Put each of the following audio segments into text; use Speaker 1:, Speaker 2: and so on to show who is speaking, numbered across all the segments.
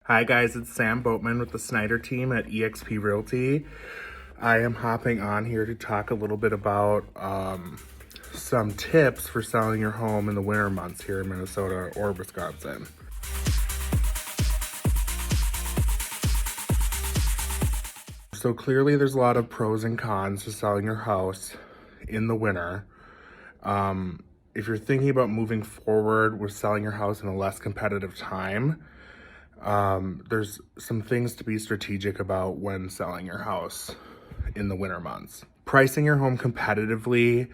Speaker 1: Hi guys, it's Sam Boatman with the Snyder Team at eXp Realty. I am hopping on here to talk a little bit about some tips for selling your home in the winter months here in Minnesota or Wisconsin. So clearly there's a lot of pros and cons to selling your house in the winter. If you're thinking about moving forward with selling your house in a less competitive time, there's some things to be strategic about when selling your house in the winter months. Pricing your home competitively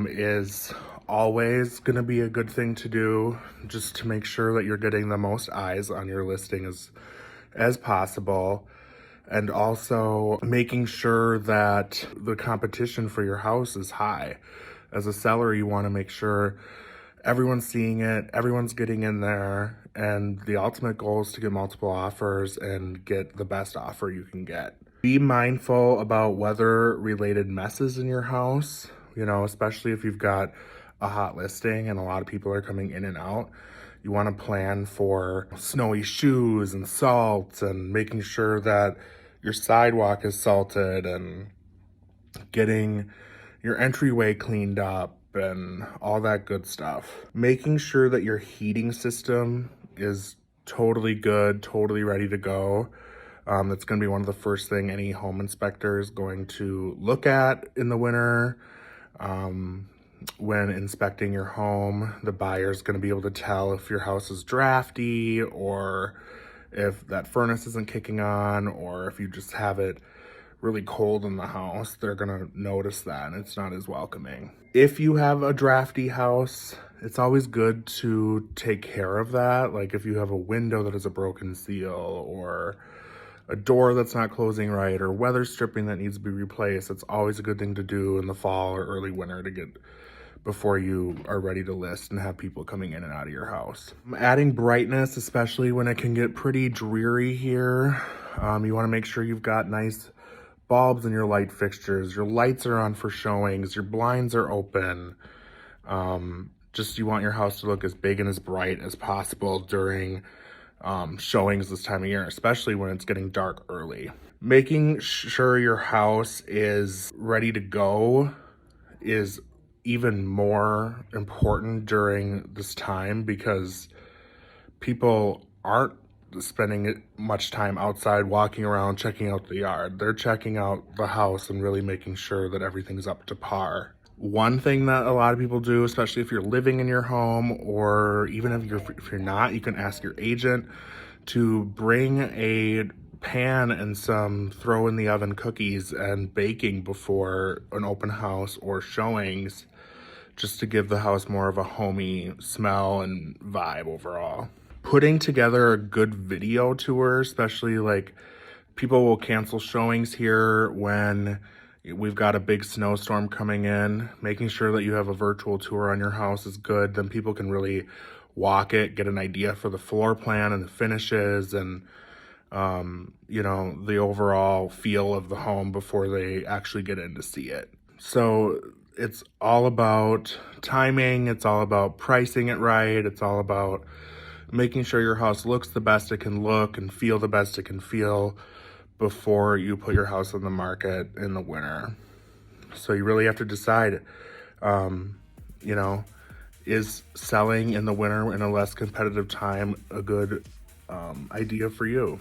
Speaker 1: is always going to be a good thing to do, just to make sure that you're getting the most eyes on your listing as possible, and also making sure that the competition for your house is high. As a seller, you want to make sure everyone's seeing it, everyone's getting in there, and the ultimate goal is to get multiple offers and get the best offer you can get. Be mindful about weather-related messes in your house, especially if you've got a hot listing and a lot of people are coming in and out. You want to plan for snowy shoes and salt and making sure that your sidewalk is salted and getting your entryway cleaned up and all that good stuff. Making sure that your heating system is totally good, totally ready to go. That's going to be one of the first thing any home inspector is going to look at in the winter. When inspecting your home, the buyer is going to be able to tell if your house is drafty, or if that furnace isn't kicking on, or if you just have it really cold in the house. They're gonna notice that, and it's not as welcoming. If you have a drafty house, it's always good to take care of that. Like if you have a window that has a broken seal, or a door that's not closing right, or weather stripping that needs to be replaced, it's always a good thing to do in the fall or early winter to get before you are ready to list and have people coming in and out of your house. Adding brightness, especially when it can get pretty dreary here. You want to make sure you've got nice bulbs in your light fixtures, your lights are on for showings, your blinds are open. You want your house to look as big and as bright as possible during showings this time of year, especially when it's getting dark early. Making sure your house is ready to go is even more important during this time, because people aren't spending much time outside walking around checking out the yard. They're checking out the house and really making sure that everything's up to par. One thing that a lot of people do, especially if you're living in your home, or even if you're not, you can ask your agent to bring a pan and some throw in the oven cookies and baking before an open house or showings, just to give the house more of a homey smell and vibe overall. Putting together a good video tour, especially like people will cancel showings here when we've got a big snowstorm coming in. Making sure that you have a virtual tour on your house is good. Then people can really walk it, get an idea for the floor plan and the finishes and the overall feel of the home before they actually get in to see it. So it's all about timing, it's all about pricing it right, it's all about making sure your house looks the best it can look and feel the best it can feel before you put your house on the market in the winter. So you really have to decide, is selling in the winter in a less competitive time a good idea for you?